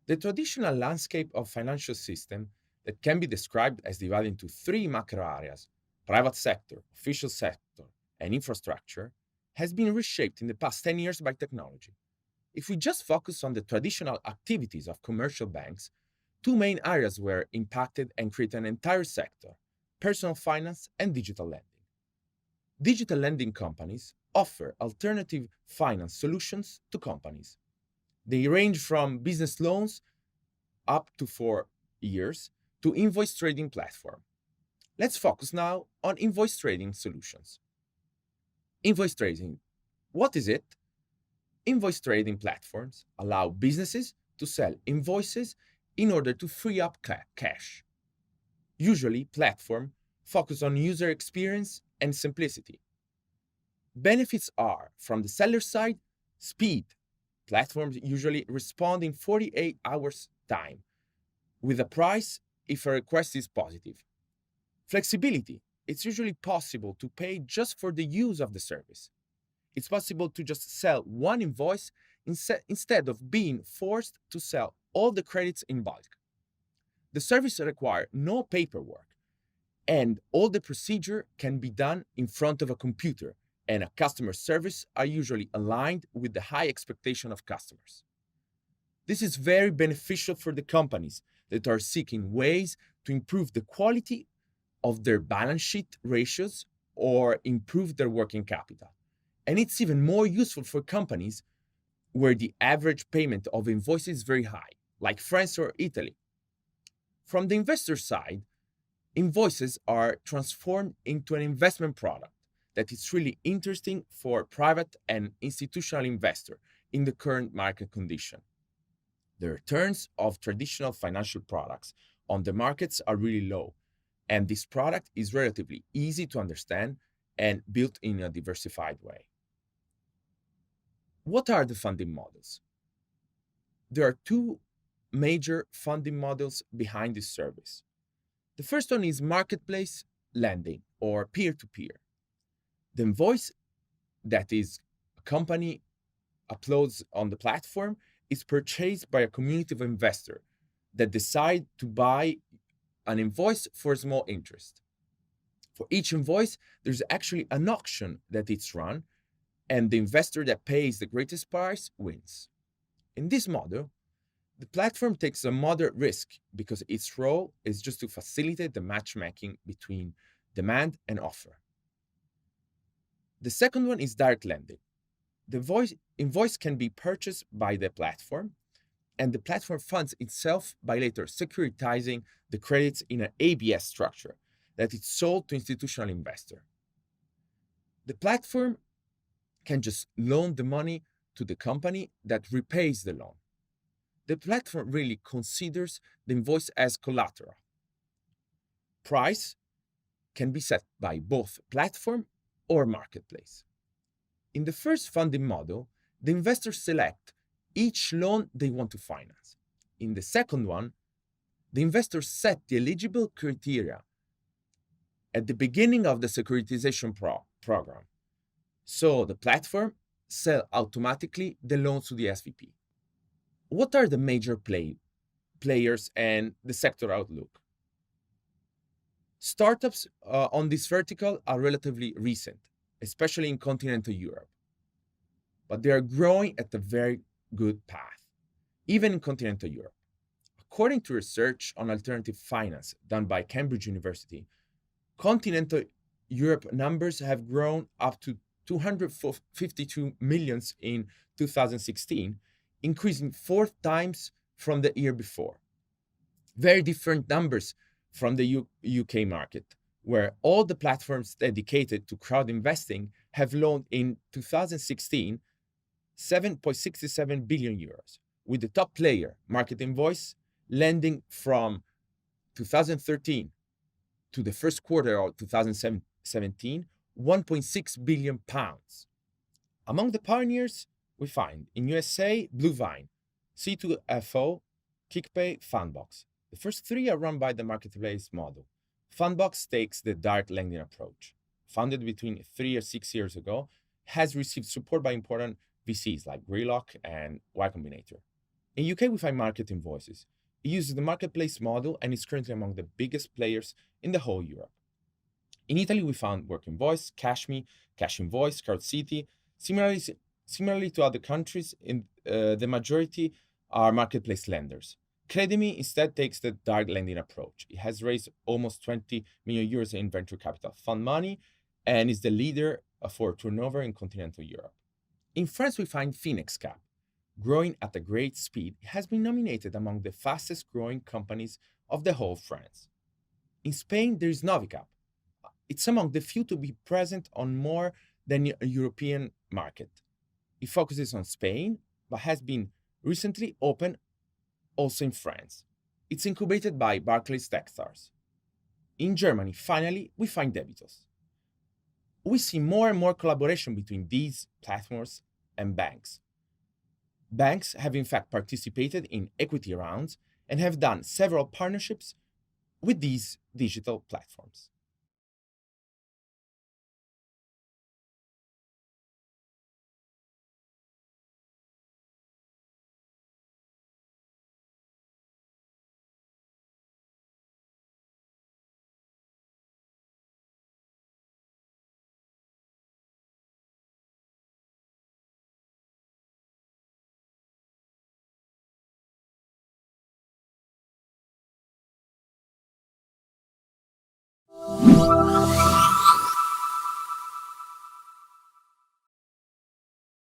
The traditional landscape of financial system that can be described as divided into three macro areas, private sector, official sector, and infrastructure, has been reshaped in the past 10 years by technology. If we just focus on the traditional activities of commercial banks, two main areas were impacted and created an entire sector: personal finance and digital lending. Digital lending companies offer alternative finance solutions to companies. They range from business loans up to 4 years to invoice trading platform. Let's focus now on invoice trading solutions. Invoice trading. What is it? Invoice trading platforms allow businesses to sell invoices in order to free up cash. Usually, platforms focus on user experience and simplicity. Benefits are, from the seller side, speed. Platforms usually respond in 48 hours time, with a price if a request is positive. Flexibility. It's usually possible to pay just for the use of the service. It's possible to just sell one invoice instead of being forced to sell all the credits in bulk. The service requires no paperwork, and all the procedure can be done in front of a computer, and a customer service are usually aligned with the high expectation of customers. This is very beneficial for the companies that are seeking ways to improve the quality of their balance sheet ratios or improve their working capital. And it's even more useful for companies where the average payment of invoices is very high, like France or Italy. From the investor side, invoices are transformed into an investment product that is really interesting for private and institutional investor in the current market condition. The returns of traditional financial products on the markets are really low, and this product is relatively easy to understand and built in a diversified way. What are the funding models? There are two major funding models behind this service. The first one is marketplace lending or peer-to-peer. The invoice that is a company uploads on the platform is purchased by a community of investors that decide to buy an invoice for a small interest. For each invoice, there's actually an auction that it's run, and the investor that pays the greatest price wins. In this model, the platform takes a moderate risk because its role is just to facilitate the matchmaking between demand and offer. The second one is direct lending. The invoice can be purchased by the platform, and the platform funds itself by later securitizing the credits in an ABS structure that is sold to institutional investor. The platform can just loan the money to the company that repays the loan. The platform really considers the invoice as collateral. Price can be set by both platform or marketplace. In the first funding model, the investors select each loan they want to finance. In the second one, the investors set the eligible criteria at the beginning of the securitization program. So the platform sells automatically the loans to the SVP. What are the major players and the sector outlook? Startups on this vertical are relatively recent, especially in continental Europe, but they are growing at a very good path, even in continental Europe. According to research on alternative finance done by Cambridge University, continental Europe numbers have grown up to 252 million in 2016, increasing 4 times from the year before. Very different numbers from the UK market, where all the platforms dedicated to crowd investing have loaned in 2016 7.67 billion euros, with the top player, Market Invoice, lending from 2013 to the first quarter of 2017, 1.6 billion pounds. Among the pioneers, we find in USA, Bluevine, C2FO, KickPay, Fundbox. The first three are run by the marketplace model. Fundbox takes the direct lending approach. Founded between 3 or 6 years ago, has received support by important VCs like Greylock and Y Combinator. In UK, we find Market Invoices. It uses the marketplace model and is currently among the biggest players in the whole Europe. In Italy, we found Work Invoice, CashMe, Cash Invoice, Card City. Similarly to other countries, the majority are marketplace lenders. Credimi instead takes the direct lending approach. It has raised almost 20 million euros in venture capital fund money and is the leader for turnover in continental Europe. In France, we find FinexCap. Growing at a great speed, it has been nominated among the fastest growing companies of the whole France. In Spain, there is Novicap. It's among the few to be present on more than a European market. It focuses on Spain, but has been recently opened also in France. It's incubated by Barclays Techstars. In Germany, finally, we find Debitos. We see more and more collaboration between these platforms and banks. Banks have in fact participated in equity rounds and have done several partnerships with these digital platforms.